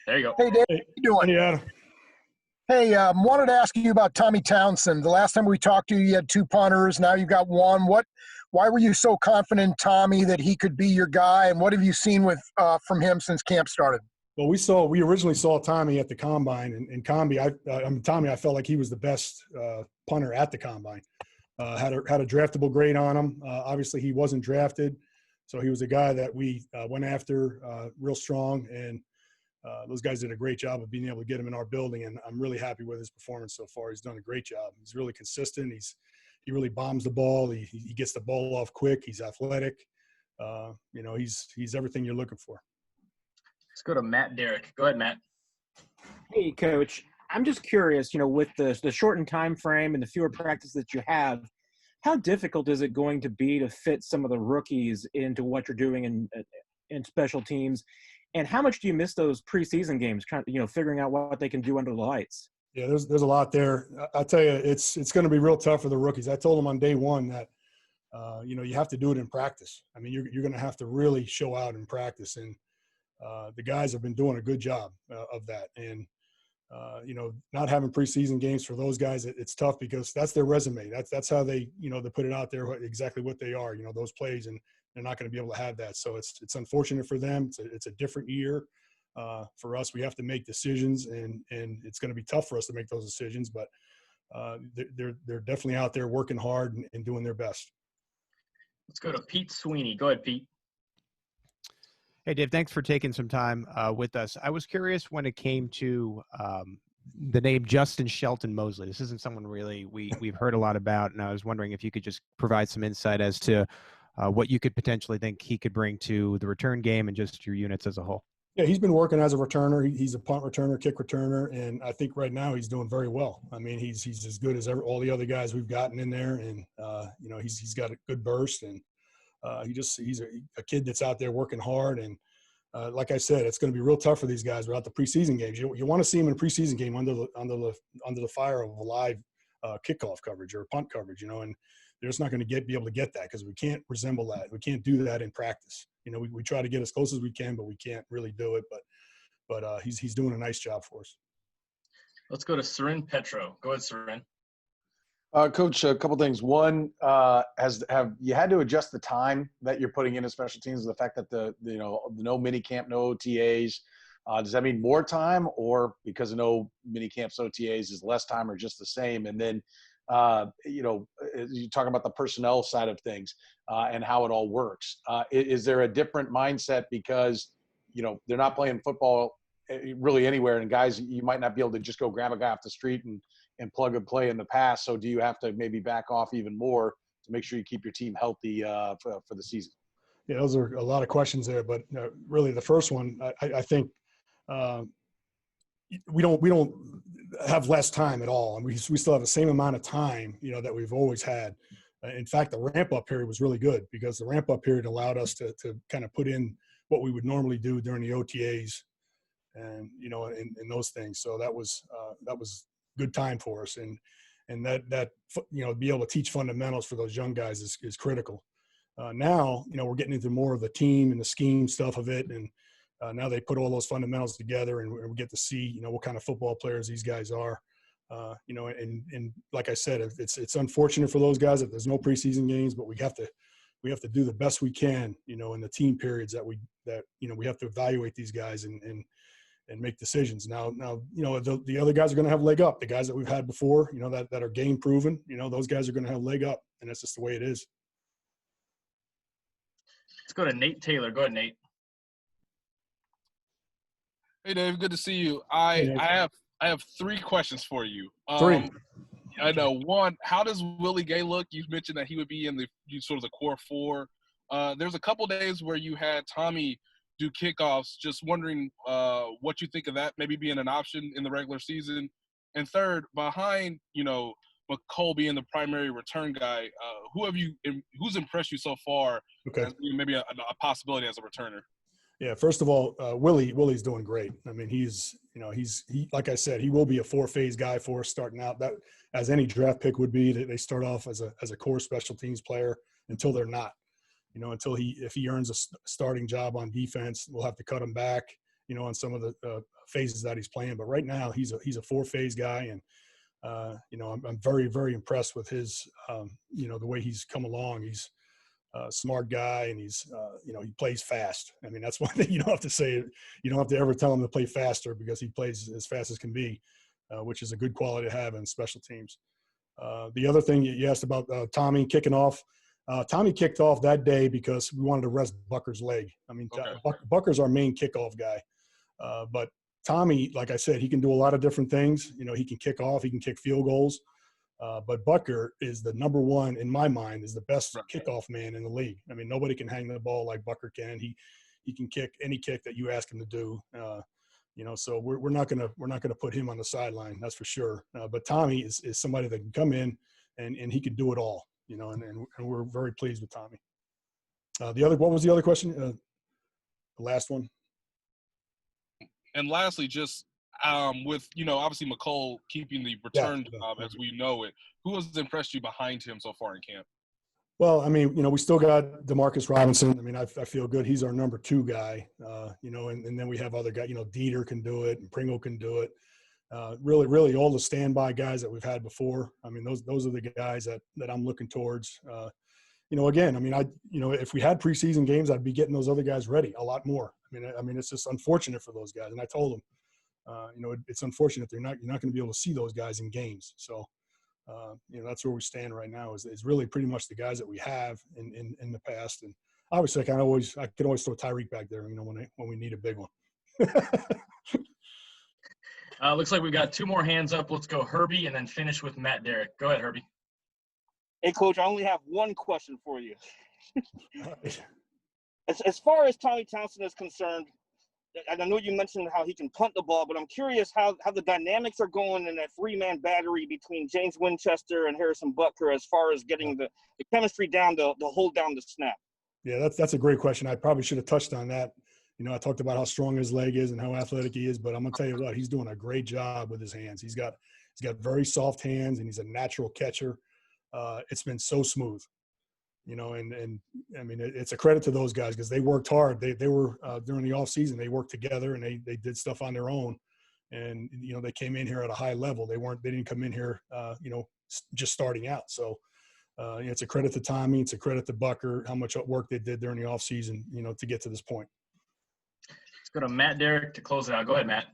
There you go. Hey, Dave, how you doing? Hey, Adam. Hey, wanted to ask you about Tommy Townsend. The last time we talked to you, you had two punters. Now you've got one. Why were you so confident in Tommy that he could be your guy? And what have you seen from him since camp started? Well, we originally saw Tommy at the combine, and Tommy, I felt like he was the best punter at the combine. Had a draftable grade on him. Obviously, he wasn't drafted, so he was a guy that we went after real strong, and those guys did a great job of being able to get him in our building, and I'm really happy with his performance so far. He's done a great job. He's really consistent. He really bombs the ball. He gets the ball off quick. He's athletic. He's everything you're looking for. Let's go to Derrick. Go ahead, Matt. Hey, Coach. I'm just curious, with the shortened time frame and the fewer practices that you have, how difficult is it going to be to fit some of the rookies into what you're doing in special teams? And how much do you miss those preseason games, figuring out what they can do under the lights? Yeah, there's a lot there. I'll tell you, it's going to be real tough for the rookies. I told them on day one that, you have to do it in practice. I mean, you're going to have to really show out in practice. And the guys have been doing a good job of that. And, not having preseason games for those guys, it's tough because that's their resume. That's how they put it out there, exactly what they are, those plays, and they're not going to be able to have that. So it's unfortunate for them. It's a different year. For us, we have to make decisions, and it's going to be tough for us to make those decisions, but they're definitely out there working hard and doing their best. Let's go to Pete Sweeney. Go ahead, Pete. Hey, Dave, thanks for taking some time with us. I was curious when it came to the name Justin Shelton Mosley. This isn't someone really we've heard a lot about, and I was wondering if you could just provide some insight as to what you could potentially think he could bring to the return game and just your units as a whole. Yeah, he's been working as a returner. He's a punt returner, kick returner, and I think right now he's doing very well. I mean, he's as good as all the other guys we've gotten in there, and he's got a good burst, and he's a kid that's out there working hard. And like I said, it's going to be real tough for these guys without the preseason games. You want to see them in a preseason game under the fire of a live kickoff coverage or punt coverage, and they're just not going to be able to get that because we can't resemble that. We can't do that in practice. We try to get as close as we can, but we can't really do it. But he's doing a nice job for us. Let's go to Seren Petro. Go ahead, Seren. Coach, a couple things. One, have you had to adjust the time that you're putting into special teams? The fact that the no mini camp, no OTAs, does that mean more time, or because of no mini camps, OTAs is less time, or just the same? And then, you talk about the personnel side of things and how it all works. Is there a different mindset because they're not playing football really anywhere, and guys, you might not be able to just go grab a guy off the street and plug and play in the past. So do you have to maybe back off even more to make sure you keep your team healthy for the season? Yeah, those are a lot of questions there, but really the first one, I think we don't have less time at all, and we still have the same amount of time, that we've always had. In fact, the ramp-up period was really good because the ramp-up period allowed us to kind of put in what we would normally do during the OTAs, and and those things. So that was good time for us, and that be able to teach fundamentals for those young guys is critical. Now we're getting into more of the team and the scheme stuff of it, and now they put all those fundamentals together, and we get to see what kind of football players these guys are. And like I said, it's unfortunate for those guys that there's no preseason games, but we have to do the best we can, in the team periods that we have to evaluate these guys and make decisions. Now, the other guys are going to have leg up. The guys that we've had before, that are game proven, those guys are going to have leg up, and that's just the way it is. Let's go to Nate Taylor. Go ahead, Nate. Hey, Dave. Good to see you. I have three questions for you. Three. I know. One, how does Willie Gay look? You mentioned that he would be in the sort of the core four. There's a couple days where you had Tommy do kickoffs. Just wondering what you think of that, maybe being an option in the regular season. And third, behind McCullough being the primary return guy, who's impressed you so far as being maybe a possibility as a returner? Yeah, first of all, Willie's doing great. I mean, he like I said, he will be a four-phase guy for us starting out. That, as any draft pick would be, they start off as a core special teams player until they're not. If he earns a starting job on defense, we'll have to cut him back on some of the phases that he's playing. But right now he's a 4-phase guy, and I'm very, very impressed with his the way he's come along. He's a smart guy, and he's he plays fast. I mean, that's one thing you don't have to say. You don't have to ever tell him to play faster, because he plays as fast as can be, which is a good quality to have in special teams. The other thing you asked about Tommy kicking off. Tommy kicked off that day because we wanted to rest Bucker's leg. I mean, Okay. Bucker's our main kickoff guy. But Tommy, like I said, he can do a lot of different things. He can kick off, he can kick field goals. But Bucker is the number one, in my mind, is the best kickoff man in the league. I mean, nobody can hang the ball like Bucker can. He can kick any kick that you ask him to do. So we're not gonna put him on the sideline, that's for sure. But Tommy is somebody that can come in and he can do it all. And we're very pleased with Tommy. What was the other question? The last one. And lastly, just with obviously McCullough keeping the return job as we know it, who has impressed you behind him so far in camp? Well, I mean, we still got Demarcus Robinson. I mean, I feel good. He's our number 2 guy. And then we have other guys. Dieter can do it, and Pringle can do it. Really, all the standby guys that we've had before. I mean, those are the guys that I'm looking towards. Again, I mean, if we had preseason games, I'd be getting those other guys ready a lot more. I mean, it's just unfortunate for those guys. And I told them, it's unfortunate you're not going to be able to see those guys in games. So, that's where we stand right now. Is really pretty much the guys that we have in the past. And obviously, I could always throw Tyreek back there. When we need a big one. Looks like we've got 2 more hands up. Let's go Herbie and then finish with Matt Derrick. Go ahead, Herbie. Hey, Coach, I only have one question for you. As far as Tommy Townsend is concerned, and I know you mentioned how he can punt the ball, but I'm curious how the dynamics are going in that 3-man battery between James Winchester and Harrison Butker as far as getting the chemistry down to hold down the snap. Yeah, that's a great question. I probably should have touched on that. I talked about how strong his leg is and how athletic he is, but I'm going to tell you what, he's doing a great job with his hands. He's got very soft hands, and he's a natural catcher. It's been so smooth, and I mean, it's a credit to those guys because they worked hard. They were during the off season, they worked together and they did stuff on their own. And, they came in here at a high level. They didn't come in here, just starting out. So it's a credit to Tommy. It's a credit to Bucker, how much work they did during the off season, to get to this point. Let's go to Matt Derrick to close it out. Go ahead, Matt.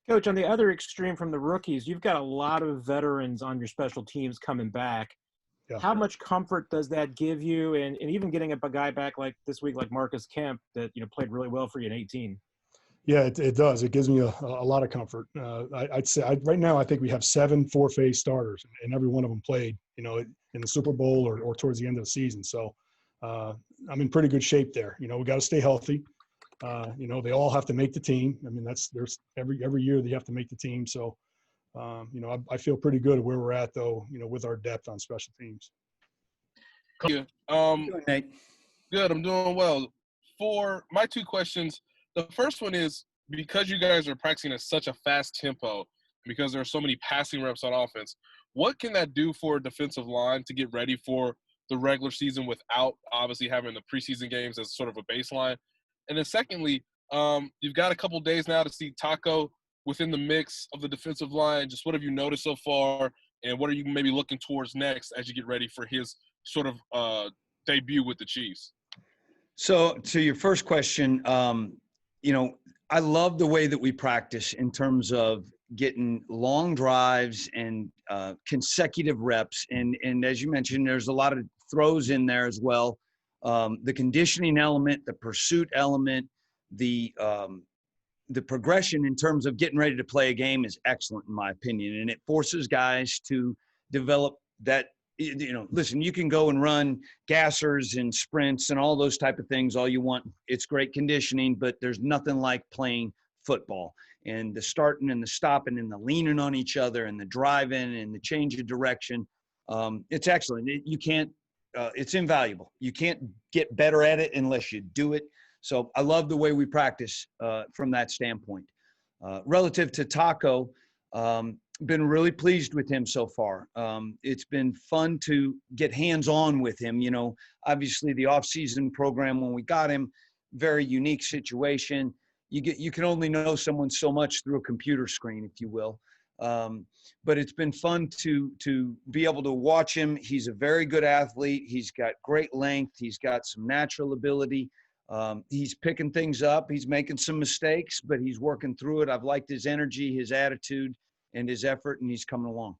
Coach, on the other extreme from the rookies, you've got a lot of veterans on your special teams coming back. Yeah. How much comfort does that give you? And even getting a guy back like this week, like Marcus Kemp, that played really well for you in 18. Yeah, it does. It gives me a lot of comfort. I'd say right now I think we have 7 4-phase starters, and every one of them played, in the Super Bowl or towards the end of the season. So I'm in pretty good shape there. We got to stay healthy. They all have to make the team. I mean, there's every year they have to make the team. So, I feel pretty good at where we're at, though, with our depth on special teams. Yeah. Nate? Good. I'm doing well. For my 2 questions, the first one is because you guys are practicing at such a fast tempo, because there are so many passing reps on offense, what can that do for a defensive line to get ready for the regular season without obviously having the preseason games as sort of a baseline? And then secondly, you've got a couple days now to see Taco within the mix of the defensive line. Just what have you noticed so far, and what are you maybe looking towards next as you get ready for his sort of debut with the Chiefs? So to your first question, I love the way that we practice in terms of getting long drives and consecutive reps. And as you mentioned, there's a lot of throws in there as well. The conditioning element, the pursuit element, the progression in terms of getting ready to play a game is excellent in my opinion. And it forces guys to develop that, listen, you can go and run gassers and sprints and all those type of things all you want. It's great conditioning, but there's nothing like playing football. And the starting and the stopping and the leaning on each other and the driving and the change of direction, it's excellent. It's invaluable. You can't get better at it unless you do it. So I love the way we practice from that standpoint. Relative to Taco, been really pleased with him so far. It's been fun to get hands-on with him. Obviously the off-season program when we got him, very unique situation. you can only know someone so much through a computer screen, if you will. But it's been fun to be able to watch him. He's a very good athlete. He's got great length. He's got some natural ability. He's picking things up. He's making some mistakes, but he's working through it. I've liked his energy, his attitude, and his effort, and he's coming along.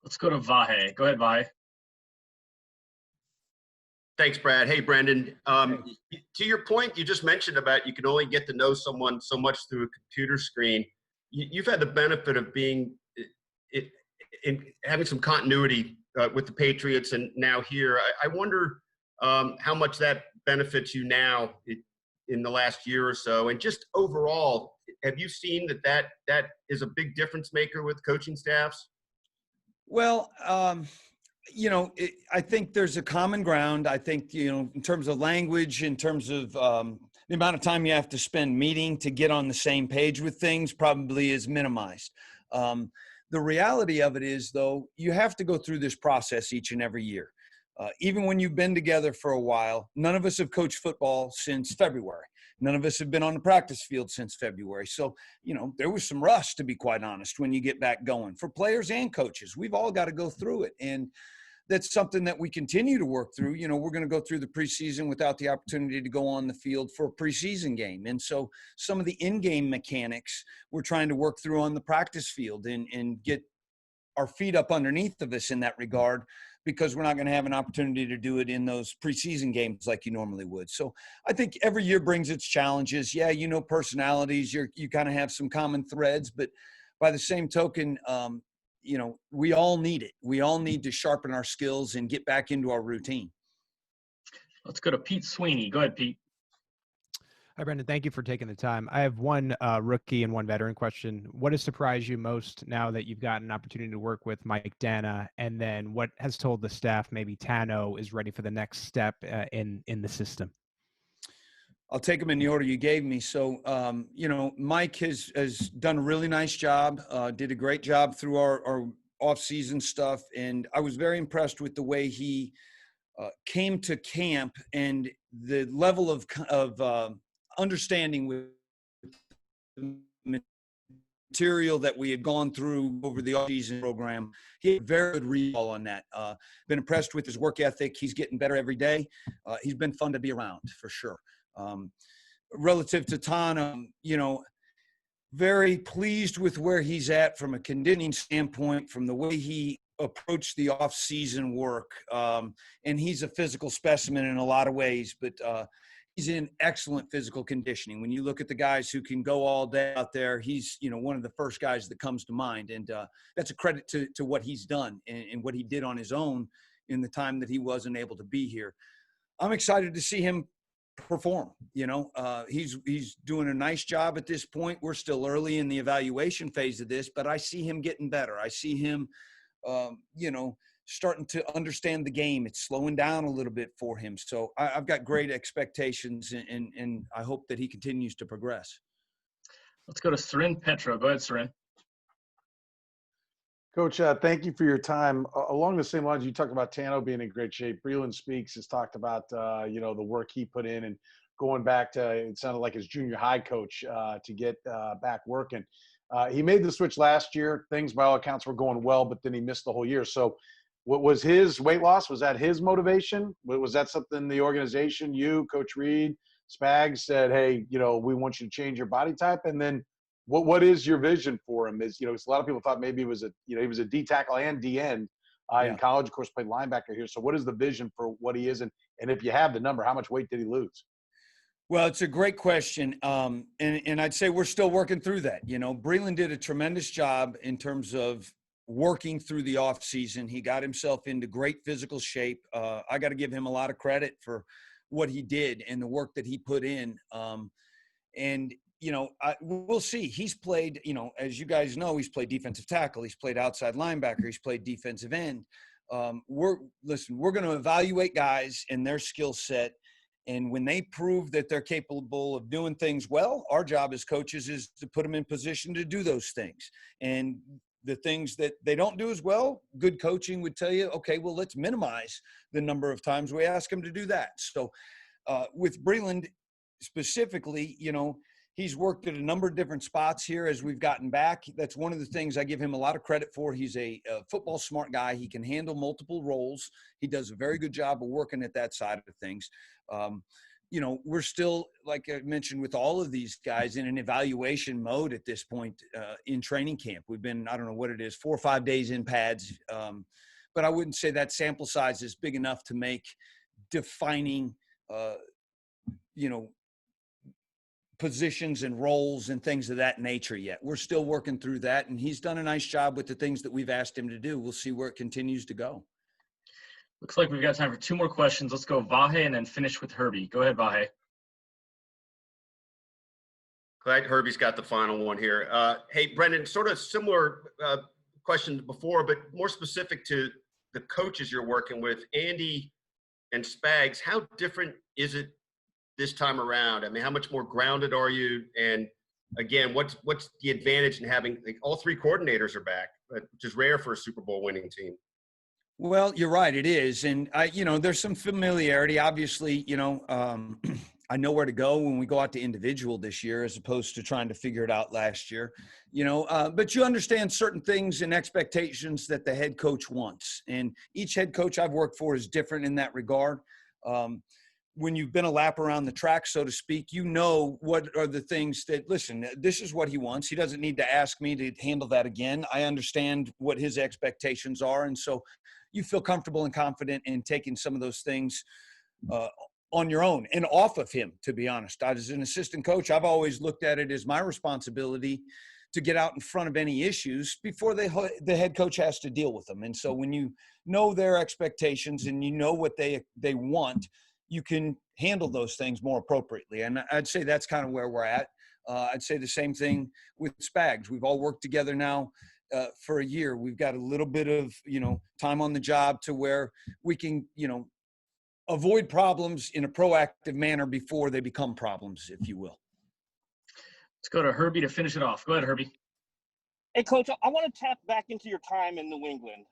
Let's go to Vahe. Go ahead, Vahe. Thanks, Brad. Hey, Brandon. To your point, you just mentioned about you can only get to know someone so much through a computer screen. You've had the benefit of being in having some continuity with the Patriots and now here. I wonder how much that benefits you now in the last year or so. And just overall, have you seen that is a big difference maker with coaching staffs? Well, I think there's a common ground. I think, in terms of language, in terms of the amount of time you have to spend meeting to get on the same page with things probably is minimized. The reality of it is, though, you have to go through this process each and every year. Even when you've been together for a while, none of us have coached football since February. None of us have been on the practice field since February. So, there was some rust, to be quite honest, when you get back going. For players and coaches, we've all got to go through it. And that's something that we continue to work through. We're going to go through the preseason without the opportunity to go on the field for a preseason game. And so some of the in-game mechanics we're trying to work through on the practice field and get our feet up underneath of us in that regard, because we're not going to have an opportunity to do it in those preseason games like you normally would. So I think every year brings its challenges. Yeah, personalities, you kind of have some common threads, but by the same token, we all need it. We all need to sharpen our skills and get back into our routine. Let's go to Pete Sweeney. Go ahead, Pete. Hi, Brendan. Thank you for taking the time. I have one rookie and one veteran question. What has surprised you most now that you've gotten an opportunity to work with Mike Dana? And then what has told the staff maybe Tano is ready for the next step in the system? I'll take them in the order you gave me. So, Mike has done a really nice job, did a great job through our off-season stuff. And I was very impressed with the way he came to camp and the level of understanding with the material that we had gone through over the off-season program. He had a very good recall on that. Been impressed with his work ethic. He's getting better every day. He's been fun to be around for sure. Relative to Tano, very pleased with where he's at from a conditioning standpoint, from the way he approached the off-season work. And he's a physical specimen in a lot of ways, but he's in excellent physical conditioning. When you look at the guys who can go all day out there, he's, one of the first guys that comes to mind. And that's a credit to what he's done and what he did on his own in the time that he wasn't able to be here. I'm excited to see him perform. He's doing a nice job at this point. We're still early in the evaluation phase of this, but I see him getting better. I see him, starting to understand the game. It's slowing down a little bit for him. So I've got great expectations and I hope that he continues to progress. Let's go to Seren Petra. Go ahead, Seren. Coach, thank you for your time. Along the same lines, you talked about Tano being in great shape. Breland Speaks has talked about, the work he put in and going back to, it sounded like his junior high coach to get back working. He made the switch last year. Things, by all accounts, were going well, but then he missed the whole year. So what was his weight loss? Was that his motivation? Was that something the organization, you, Coach Reed, Spags said, hey, we want you to change your body type? And then what is your vision for him? Is, a lot of people thought maybe he was a D tackle and D end in college, of course, played linebacker here. So what is the vision for what he is? And if you have the number, how much weight did he lose? Well, it's a great question. And I'd say we're still working through that. Breland did a tremendous job in terms of working through the off season. He got himself into great physical shape. I got to give him a lot of credit for what he did and the work that he put in. We'll see. He's played, as you guys know, he's played defensive tackle. He's played outside linebacker. He's played defensive end. We're going to evaluate guys and their skill set. And when they prove that they're capable of doing things well, our job as coaches is to put them in position to do those things. And the things that they don't do as well, good coaching would tell you, okay, well, let's minimize the number of times we ask them to do that. So with Breland specifically, He's worked at a number of different spots here as we've gotten back. That's one of the things I give him a lot of credit for. He's a football smart guy. He can handle multiple roles. He does a very good job of working at that side of things. We're still, like I mentioned, with all of these guys in an evaluation mode at this point in training camp. We've been, I don't know what it is, 4 or 5 days in pads. But I wouldn't say that sample size is big enough to make defining, positions and roles and things of that nature yet. We're still working through that, and he's done a nice job with the things that we've asked him to do. We'll see where it continues to go. Looks like we've got time for 2 more questions. Let's go Vahe and then finish with Herbie. Go ahead, Vahe. Glad Herbie's got the final one here. Hey, Brendan, sort of similar question to before, but more specific to the coaches you're working with, Andy and Spags. How different is it this time around? I mean, how much more grounded are you? And again, what's the advantage in having all 3 coordinators are back, which is rare for a Super Bowl winning team? Well, you're right. It is. And there's some familiarity, obviously, I know where to go when we go out to individual this year, as opposed to trying to figure it out last year, but you understand certain things and expectations that the head coach wants. And each head coach I've worked for is different in that regard. When you've been a lap around the track, so to speak, what are the things that, listen, this is what he wants. He doesn't need to ask me to handle that again. I understand what his expectations are. And so you feel comfortable and confident in taking some of those things on your own and off of him, to be honest. As an assistant coach, I've always looked at it as my responsibility to get out in front of any issues before the head coach has to deal with them. And so when you know their expectations and you know what they want, you can handle those things more appropriately. And I'd say that's kind of where we're at. I'd say the same thing with Spags. We've all worked together now for a year. We've got a little bit of, time on the job to where we can, avoid problems in a proactive manner before they become problems, if you will. Let's go to Herbie to finish it off. Go ahead, Herbie. Hey, Coach, I want to tap back into your time in New England.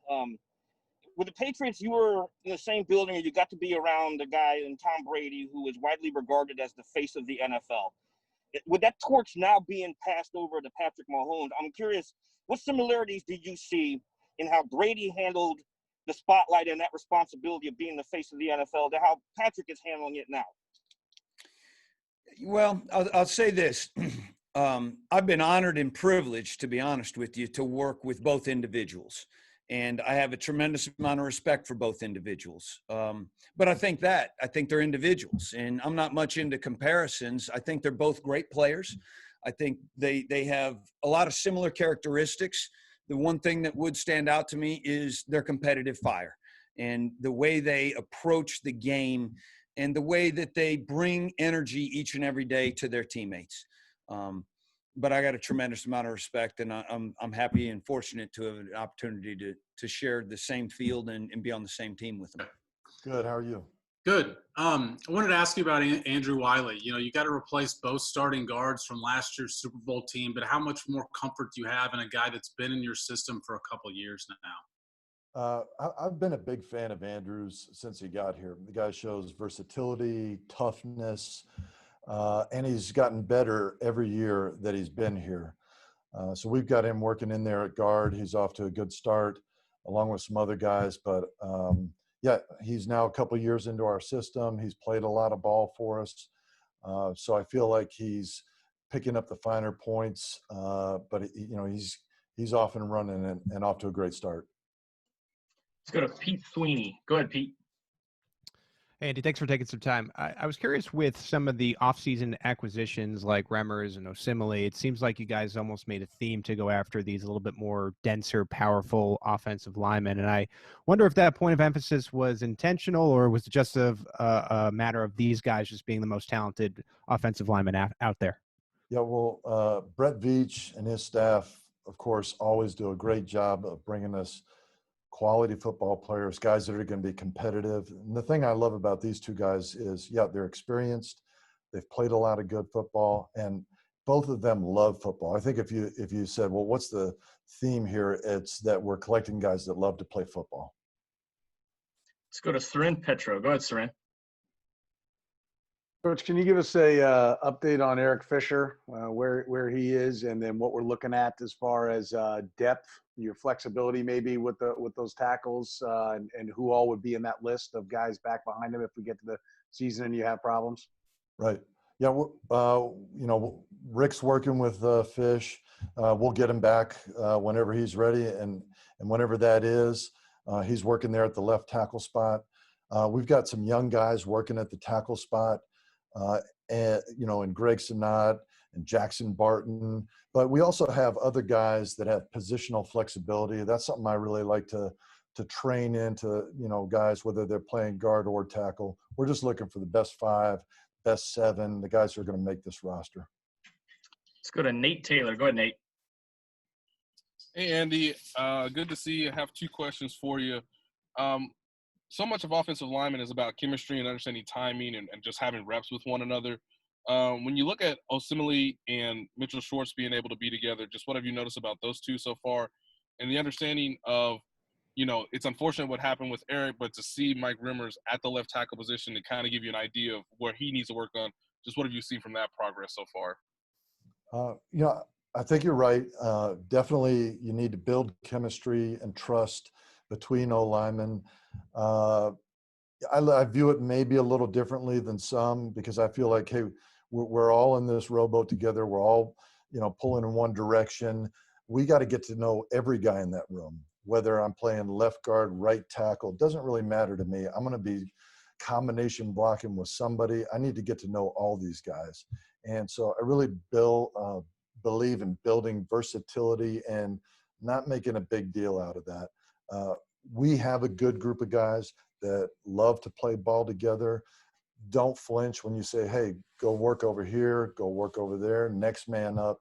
With the Patriots, you were in the same building, and you got to be around a guy in Tom Brady who is widely regarded as the face of the NFL. With that torch now being passed over to Patrick Mahomes, I'm curious, what similarities did you see in how Brady handled the spotlight and that responsibility of being the face of the NFL to how Patrick is handling it now? Well, I'll say this. I've been honored and privileged, to be honest with you, to work with both individuals. And I have a tremendous amount of respect for both individuals. But I think they're individuals, and I'm not much into comparisons. I think they're both great players. I think they have a lot of similar characteristics. The one thing that would stand out to me is their competitive fire and the way they approach the game and the way that they bring energy each and every day to their teammates. But I got a tremendous amount of respect, and I'm happy and fortunate to have an opportunity to share the same field and be on the same team with them. Good. How are you? Good. I wanted to ask you about Andrew Wiley. You got to replace both starting guards from last year's Super Bowl team, but how much more comfort do you have in a guy that's been in your system for a couple years now? I've been a big fan of Andrews since he got here. The guy shows versatility, toughness, and he's gotten better every year that he's been here. So we've got him working in there at guard. He's off to a good start along with some other guys, but he's now a couple years into our system. He's played a lot of ball for us. So I feel like he's picking up the finer points, but he's off and running and off to a great start. Let's go to Pete Sweeney. Go ahead, Pete. Hey, Andy, thanks for taking some time. I was curious with some of the offseason acquisitions like Remmers and Osimile. It seems like you guys almost made a theme to go after these a little bit more denser, powerful offensive linemen. And I wonder if that point of emphasis was intentional or was it just a matter of these guys just being the most talented offensive linemen out there? Yeah, well, Brett Veach and his staff, of course, always do a great job of bringing us quality football players, guys that are going to be competitive. And the thing I love about these two guys is, they're experienced. They've played a lot of good football, and both of them love football. I think if you said, well, what's the theme here? It's that we're collecting guys that love to play football. Let's go to Sarin Petro. Go ahead, Sarin. Coach, can you give us a update on Eric Fisher, where he is, and then what we're looking at as far as depth, your flexibility maybe with those tackles, and who all would be in that list of guys back behind him if we get to the season and you have problems? Right. Yeah. Rick's working with Fish. We'll get him back whenever he's ready, and whenever that is, he's working there at the left tackle spot. We've got some young guys working at the tackle spot. And Greg Sinat and Jackson Barton, but we also have other guys that have positional flexibility. That's something I really like to train into, guys, whether they're playing guard or tackle. We're just looking for the best 5, best 7, the guys who are going to make this roster. Let's go to Nate Taylor. Go ahead, Nate. Hey, Andy. Good to see you. I have 2 questions for you. So much of offensive lineman is about chemistry and understanding timing and just having reps with one another. When you look at Osimile and Mitchell Schwartz being able to be together, just what have you noticed about those 2 so far? And the understanding of, it's unfortunate what happened with Eric, but to see Mike Rimmers at the left tackle position to kind of give you an idea of where he needs to work on, just what have you seen from that progress so far? I think you're right. Definitely you need to build chemistry and trust between O-linemen. I view it maybe a little differently than some, because I feel like, hey, we're all in this rowboat together. We're all, pulling in one direction. We got to get to know every guy in that room, whether I'm playing left guard, right tackle, doesn't really matter to me. I'm going to be combination blocking with somebody. I need to get to know all these guys. And so I really believe in building versatility and not making a big deal out of that. We have a good group of guys that love to play ball together. Don't flinch when you say, hey, go work over here, go work over there, next man up.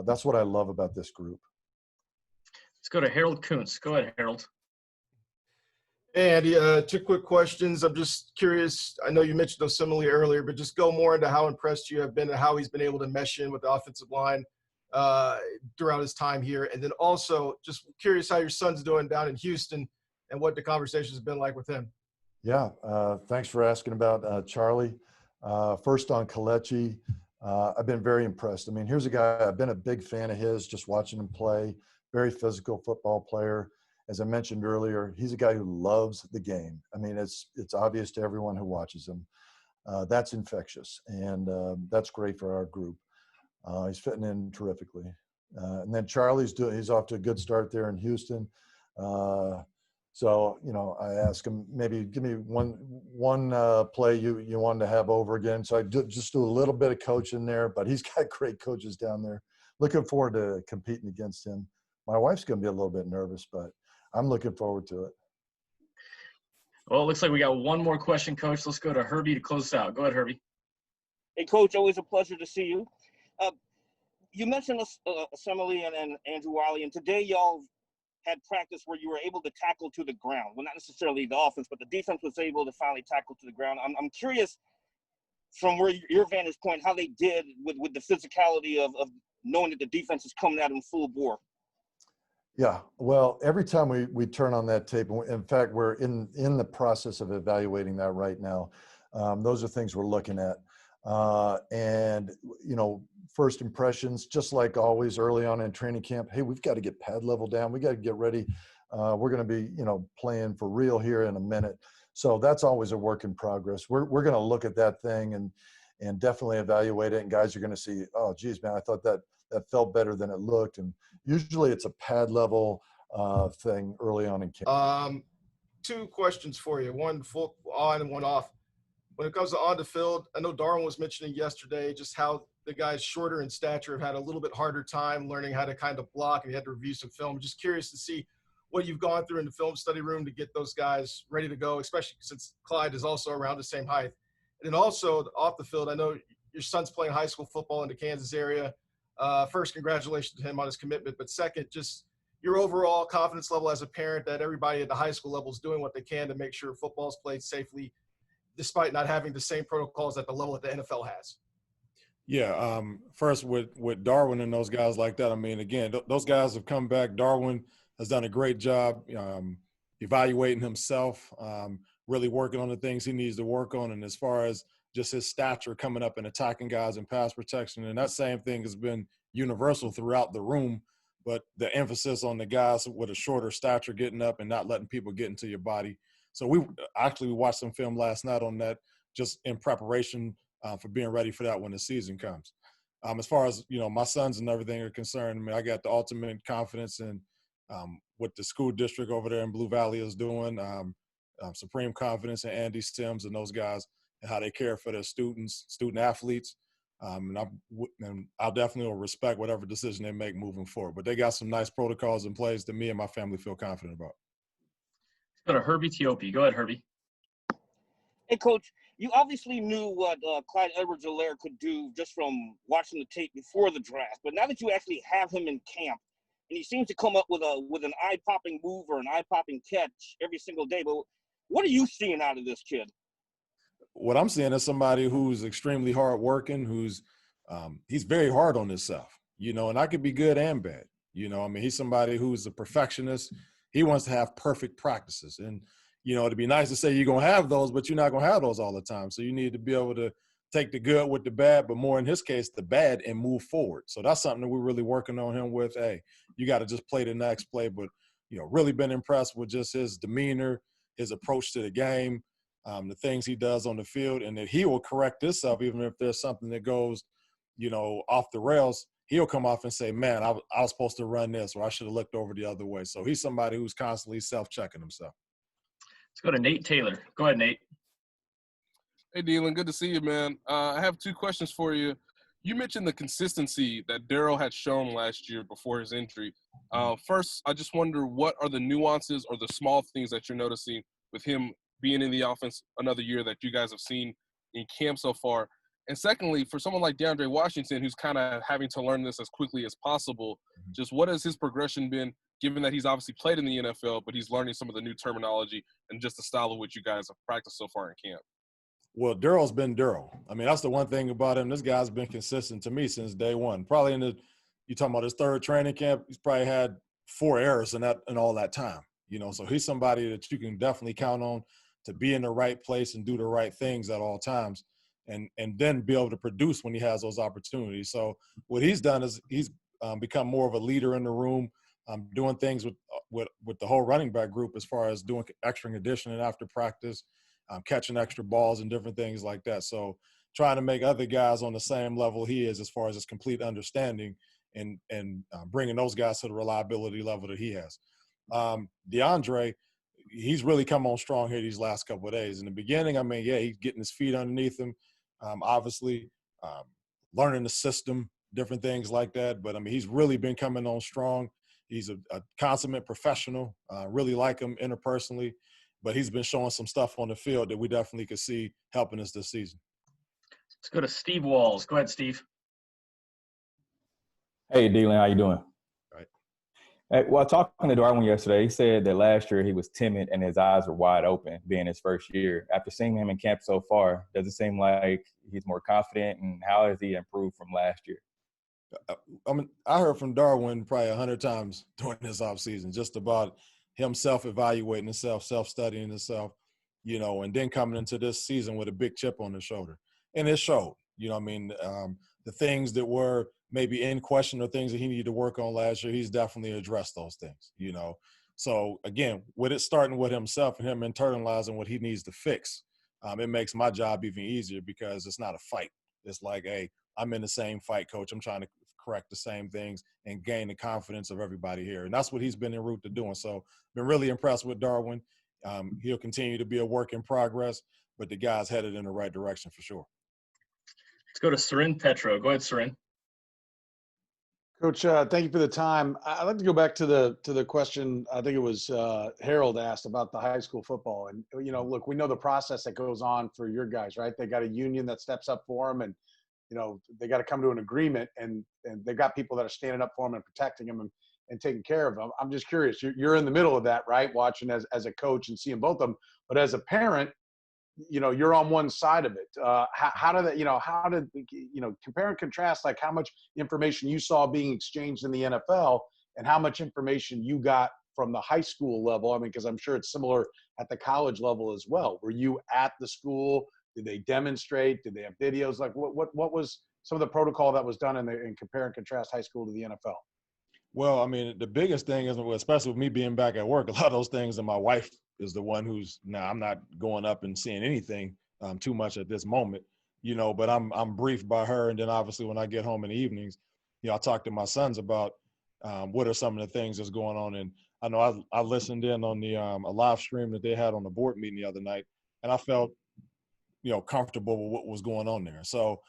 That's what I love about this group. Let's go to Harold Kuntz. Go ahead, Harold. Hey, Andy, 2 quick questions. I'm just curious. I know you mentioned Osimile earlier, but just go more into how impressed you have been and how he's been able to mesh in with the offensive line throughout his time here. And then also just curious how your son's doing down in Houston and what the conversation's been like with him. Yeah. Thanks for asking about Charlie. First on Kalechi, I've been very impressed. I mean, here's a guy, I've been a big fan of his, just watching him play, very physical football player. As I mentioned earlier, he's a guy who loves the game. I mean, it's obvious to everyone who watches him. That's infectious, and that's great for our group. He's fitting in terrifically. And then he's off to a good start there in Houston. So, I asked him, maybe give me one play you wanted to have over again. So I just do a little bit of coaching there, but he's got great coaches down there. Looking forward to competing against him. My wife's going to be a little bit nervous, but I'm looking forward to it. Well, it looks like we got one more question, Coach. Let's go to Herbie to close us out. Go ahead, Herbie. Hey, Coach, always a pleasure to see you. You mentioned Osimile and Andrew Wiley, and today y'all had practice where you were able to tackle to the ground. Well, not necessarily the offense, but the defense was able to finally tackle to the ground. I'm curious, from where your vantage point, how they did with the physicality of knowing that the defense is coming at them full bore. Yeah, well, every time we turn on that tape, in fact, we're in the process of evaluating that right now. Those are things we're looking at. And, first impressions, just like always early on in training camp, hey, we've got to get pad level down. We got to get ready. We're going to be, playing for real here in a minute. So that's always a work in progress. We're going to look at that thing and definitely evaluate it. And guys are going to see, oh, geez, man, I thought that felt better than it looked. And usually it's a pad level thing early on in camp. 2 questions for you, one full on and one off. When it comes to on the field, I know Darwin was mentioning yesterday just how the guys shorter in stature have had a little bit harder time learning how to kind of block, and you had to review some film. Just curious to see what you've gone through in the film study room to get those guys ready to go, especially since Clyde is also around the same height. And then also off the field, I know your son's playing high school football in the Kansas area. First, congratulations to him on his commitment. But second, just your overall confidence level as a parent that everybody at the high school level is doing what they can to make sure football is played safely, despite not having the same protocols at the level that the NFL has. Yeah. First with Darwin and those guys like that, I mean, again, those guys have come back. Darwin has done a great job evaluating himself, really working on the things he needs to work on. And as far as just his stature coming up and attacking guys in pass protection. And that same thing has been universal throughout the room, but the emphasis on the guys with a shorter stature getting up and not letting people get into your body. So we watched some film last night on that, just in preparation for being ready for that when the season comes. As far as, my sons and everything are concerned, I mean, I got the ultimate confidence in what the school district over there in Blue Valley is doing, supreme confidence in Andy Sims and those guys and how they care for their students, student athletes. And I'll definitely will respect whatever decision they make moving forward. But they got some nice protocols in place that me and my family feel confident about. Let's go to Herbie Teope. Go ahead, Herbie. Hey, Coach, you obviously knew what Clyde Edwards-Helaire could do just from watching the tape before the draft. But now that you actually have him in camp, and he seems to come up with an eye-popping move or an eye-popping catch every single day, but what are you seeing out of this kid? What I'm seeing is somebody who's extremely hardworking, who's he's very hard on himself, and I could be good and bad. He's somebody who's a perfectionist. He wants to have perfect practices. And, it'd be nice to say you're going to have those, but you're not going to have those all the time. So you need to be able to take the good with the bad, but more in his case, the bad, and move forward. So that's something that we're really working on him with. Hey, you got to just play the next play. But, really been impressed with just his demeanor, his approach to the game, the things he does on the field, and that he will correct himself even if there's something that goes, off the rails. He'll come off and say, man, I was supposed to run this, or I should have looked over the other way. So he's somebody who's constantly self-checking himself. Let's go to Nate Taylor. Go ahead, Nate. Hey, Deland, good to see you, man. I have two questions for you. You mentioned the consistency that Darryl had shown last year before his injury. First, I just wonder, what are the nuances or the small things that you're noticing with him being in the offense another year that you guys have seen in camp so far? And secondly, for someone like DeAndre Washington, who's kind of having to learn this as quickly as possible, just what has his progression been, given that he's obviously played in the NFL, but he's learning some of the new terminology and just the style of which you guys have practiced so far in camp? Well, Darryl's been Darryl. I mean, that's the one thing about him. This guy's been consistent to me since day one. Probably you're talking about his third training camp, he's probably had 4 errors in all that time. So he's somebody that you can definitely count on to be in the right place and do the right things at all times, and then be able to produce when he has those opportunities. So what he's done is he's become more of a leader in the room, doing things with the whole running back group as far as doing extra conditioning after practice, catching extra balls and different things like that. So trying to make other guys on the same level he is as far as his complete understanding and bringing those guys to the reliability level that he has. DeAndre, he's really come on strong here these last couple of days. In the beginning, he's getting his feet underneath him, obviously learning the system, different things like that. But, he's really been coming on strong. He's a consummate professional, really like him interpersonally. But he's been showing some stuff on the field that we definitely could see helping us this season. Let's go to Steve Walls. Go ahead, Steve. Hey, Deland, how you doing? Right. Hey, well, talking to Darwin yesterday, he said that last year he was timid and his eyes were wide open, being his first year. After seeing him in camp so far, does it seem like he's more confident, and how has he improved from last year? I heard from Darwin probably 100 times during this offseason just about him self-evaluating himself, self-studying himself, and then coming into this season with a big chip on his shoulder. And it showed, the things that were maybe in question or things that he needed to work on last year, he's definitely addressed those things, So, again, with it starting with himself and him internalizing what he needs to fix, it makes my job even easier because it's not a fight. It's like, hey, I'm in the same fight, coach. I'm trying to correct the same things and gain the confidence of everybody here. And that's what he's been en route to doing. So been really impressed with Darwin. He'll continue to be a work in progress, but the guy's headed in the right direction for sure. Let's go to Sarin Petro. Go ahead, Sarin. Coach, thank you for the time. I'd like to go back to the question. I think it was Harold asked about the high school football. And, look, we know the process that goes on for your guys, right? They got a union that steps up for them, and, they got to come to an agreement, and they've got people that are standing up for them and protecting them and taking care of them. I'm just curious. You're in the middle of that, right? Watching as a coach and seeing both of them. But as a parent, you're on one side of it. How did compare and contrast, like how much information you saw being exchanged in the NFL and how much information you got from the high school level? Because I'm sure it's similar at the college level as well. Were you at the school? Did they demonstrate? Did they have videos? Like what was some of the protocol that was done in compare and contrast high school to the NFL? Well, I mean, the biggest thing is, especially with me being back at work, a lot of those things, and my wife is the one who's now I'm not going up and seeing anything too much at this moment, but I'm briefed by her. And then obviously when I get home in the evenings, I talk to my sons about what are some of the things that's going on. And I know I listened in on the a live stream that they had on the board meeting the other night, and I felt, comfortable with what was going on there. So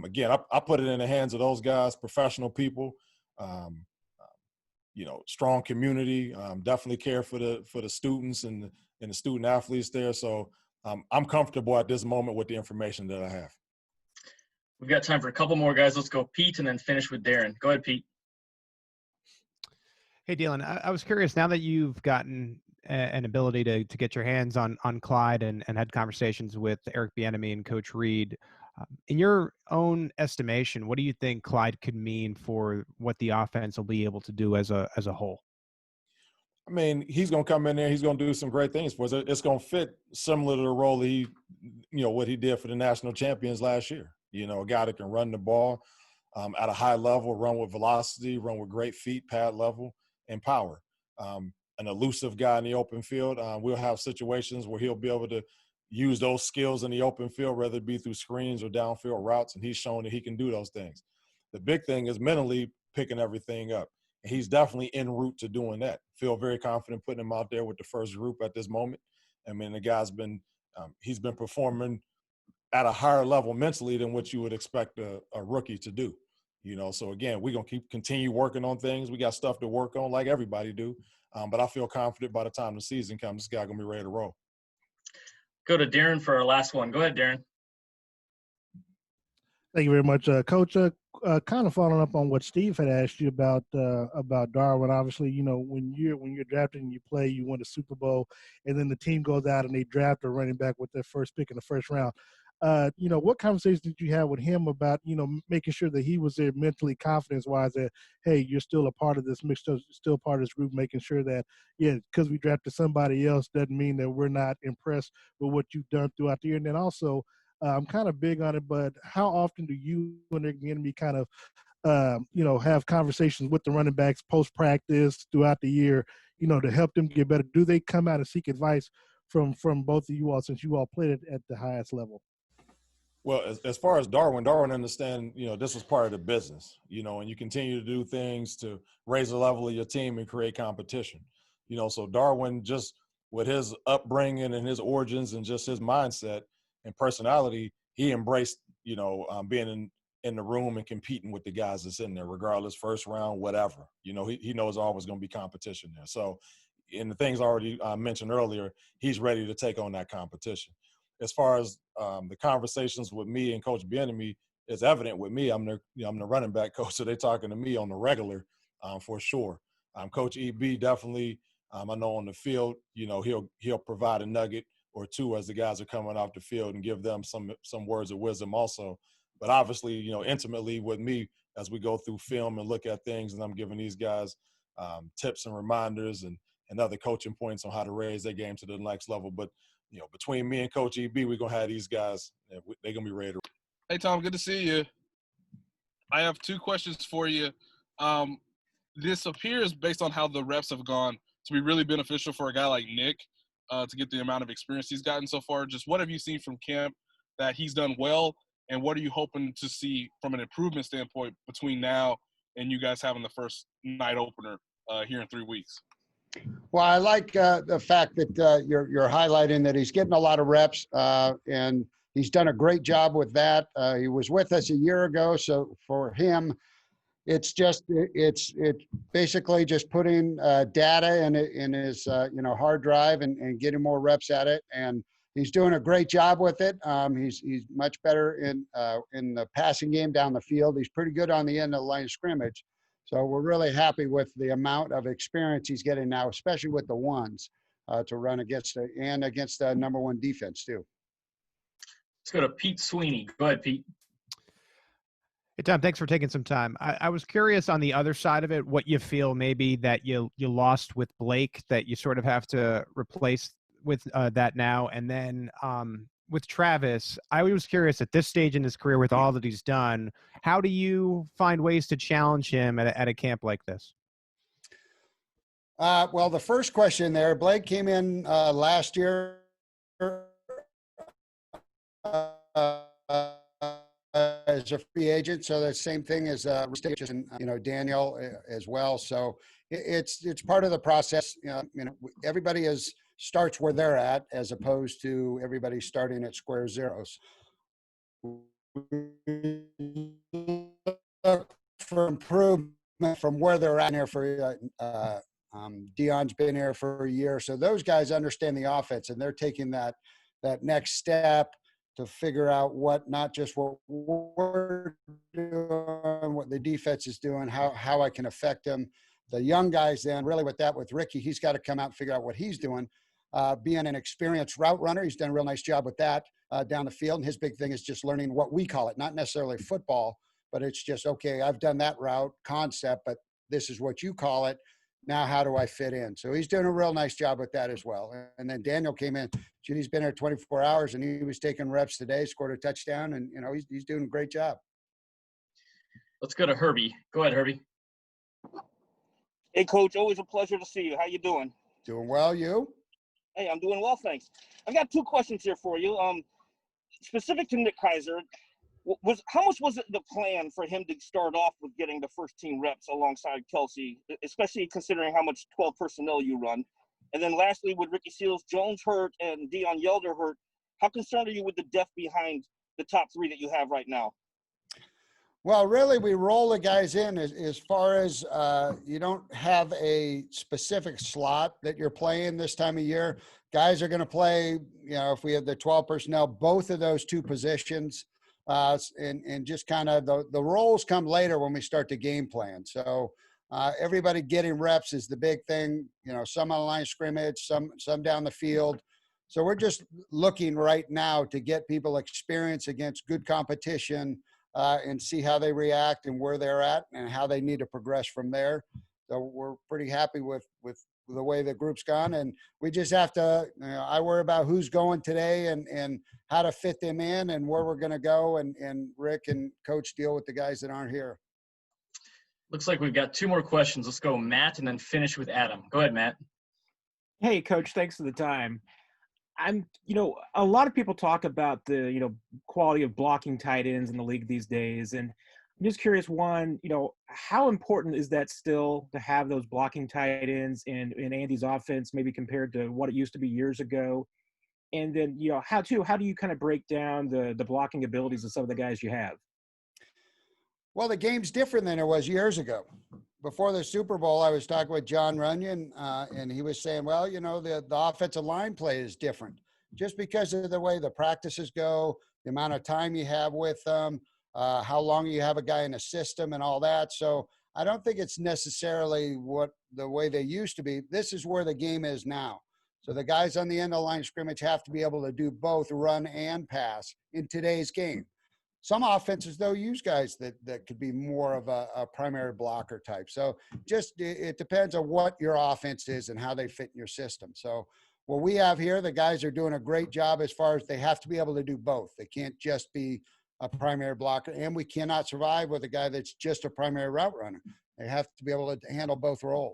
again, I put it in the hands of those guys, professional people, strong community, definitely care for the students and the student athletes there. So I'm comfortable at this moment with the information that I have. We've got time for a couple more guys. Let's go Pete and then finish with Darren. Go ahead, Pete. Hey, Deland, I was curious, now that you've gotten an ability to get your hands on Clyde and had conversations with Eric Bieniemy and Coach Reed, in your own estimation, what do you think Clyde could mean for what the offense will be able to do as a whole? I mean, he's going to come in there. He's going to do some great things for us. It's going to fit similar to the role what he did for the national champions last year. A guy that can run the ball at a high level, run with velocity, run with great feet, pad level, and power. An elusive guy in the open field. We'll have situations where he'll be able to use those skills in the open field, whether it be through screens or downfield routes, and he's shown that he can do those things. The big thing is mentally picking everything up. And he's definitely en route to doing that. Feel very confident putting him out there with the first group at this moment. I mean, the guy's been he's been performing at a higher level mentally than what you would expect a rookie to do. So again, we're going to continue working on things. We got stuff to work on like everybody do. But I feel confident by the time the season comes, this guy going to be ready to roll. Go to Darren for our last one. Go ahead, Darren. Thank you very much, Coach. Kind of following up on what Steve had asked you about Darwin. Obviously, when you're drafted and you play, you win the Super Bowl, and then the team goes out and they draft a running back with their first pick in the first round. What conversations did you have with him about, making sure that he was there mentally, confidence-wise, that, hey, you're still a part of this mix, still part of this group, making sure that, because we drafted somebody else doesn't mean that we're not impressed with what you've done throughout the year. And then also, I'm kind of big on it, but how often do you and Eric Bieniemy kind of, have conversations with the running backs post-practice throughout the year, to help them get better? Do they come out and seek advice from both of you all, since you all played it at the highest level? Well, as far as Darwin understand, this is part of the business, and you continue to do things to raise the level of your team and create competition. So Darwin, just with his upbringing and his origins and just his mindset and personality, he embraced, being in the room and competing with the guys that's in there, regardless, first round, whatever. He knows always going to be competition there. So, and the things already mentioned earlier, he's ready to take on that competition. As far as the conversations with me and Coach Bieniemy, it's evident with me. I'm the running back coach, so they're talking to me on the regular, for sure. Coach EB definitely, I know on the field, he'll provide a nugget or two as the guys are coming off the field and give them some words of wisdom also. But obviously, intimately with me as we go through film and look at things, and I'm giving these guys tips and reminders and other coaching points on how to raise their game to the next level. But between me and Coach EB, we're going to have these guys, they're going to be ready to. Hey, Tom, good to see you. I have two questions for you. This appears, based on how the reps have gone, to be really beneficial for a guy like Nick to get the amount of experience he's gotten so far. Just what have you seen from camp that he's done well, and what are you hoping to see from an improvement standpoint between now and you guys having the first night opener here in 3 weeks? Well, I like the fact that you're highlighting that he's getting a lot of reps, and he's done a great job with that. He was with us a year ago, so for him, it's basically just putting data in his hard drive and getting more reps at it, and he's doing a great job with it. He's much better in the passing game down the field. He's pretty good on the end of the line of scrimmage. So we're really happy with the amount of experience he's getting now, especially with the ones to run against the number one defense too. Let's go to Pete Sweeney. Go ahead, Pete. Hey, Tom, thanks for taking some time. I was curious on the other side of it, what you feel maybe that you lost with Blake that you sort of have to replace with that now. And then with Travis, I was curious at this stage in his career with all that he's done, how do you find ways to challenge him at a camp like this? Well, the first question there, Blake came in last year as a free agent, so the same thing as and Daniel as well. So it's part of the process. Everybody starts where they're at, as opposed to everybody starting at square zeros. For improvement from where they're at here for Deion's been here for a year, so those guys understand the offense, and they're taking that next step to figure out not just what we're doing, what the defense is doing, how I can affect them. The young guys then, really with Ricky, he's got to come out and figure out what he's doing. Being an experienced route runner, he's done a real nice job with that down the field. And his big thing is just learning what we call it, not necessarily football, but it's just, okay, I've done that route concept, but this is what you call it. Now, how do I fit in? So he's doing a real nice job with that as well. And then Daniel came in. He's been here 24 hours, and he was taking reps today, scored a touchdown, and he's doing a great job. Let's go to Herbie. Go ahead, Herbie. Hey, Coach. Always a pleasure to see you. How you doing? Doing well. You? Hey, I'm doing well, thanks. I've got two questions here for you. Specific to Nick Keizer, how much was it the plan for him to start off with getting the first team reps alongside Kelsey, especially considering how much 12 personnel you run? And then lastly, with Ricky Seals-Jones hurt and Deion Yelder hurt, how concerned are you with the depth behind the top three that you have right now? Well, really, we roll the guys in as far as you don't have a specific slot that you're playing this time of year. Guys are going to play, if we have the 12 personnel, both of those two positions. And just kind of the roles come later when we start the game plan. So everybody getting reps is the big thing, some on the line of scrimmage, some down the field. So we're just looking right now to get people experience against good competition and see how they react and where they're at and how they need to progress from there. So we're pretty happy with the way the group's gone, and we just have to, I worry about who's going today and how to fit them in and where we're going to go, and Rick and Coach deal with the guys that aren't here. Looks like we've got two more questions. Let's go Matt and then finish with Adam. Go ahead, Matt. Hey, Coach, thanks for the time. A lot of people talk about the, quality of blocking tight ends in the league these days. And I'm just curious, one, how important is that still to have those blocking tight ends in Andy's offense, maybe compared to what it used to be years ago? And then, how do you kind of break down the blocking abilities of some of the guys you have? Well, the game's different than it was years ago. Before the Super Bowl, I was talking with John Runyon, and he was saying, well, the offensive line play is different just because of the way the practices go, the amount of time you have with them, how long you have a guy in a system and all that. So I don't think it's necessarily the way they used to be. This is where the game is now. So the guys on the end of the line of scrimmage have to be able to do both run and pass in today's game. Some offenses, though, use guys that could be more of a primary blocker type. So just it depends on what your offense is and how they fit in your system. So what we have here, the guys are doing a great job as far as they have to be able to do both. They can't just be a primary blocker, and we cannot survive with a guy that's just a primary route runner. They have to be able to handle both roles.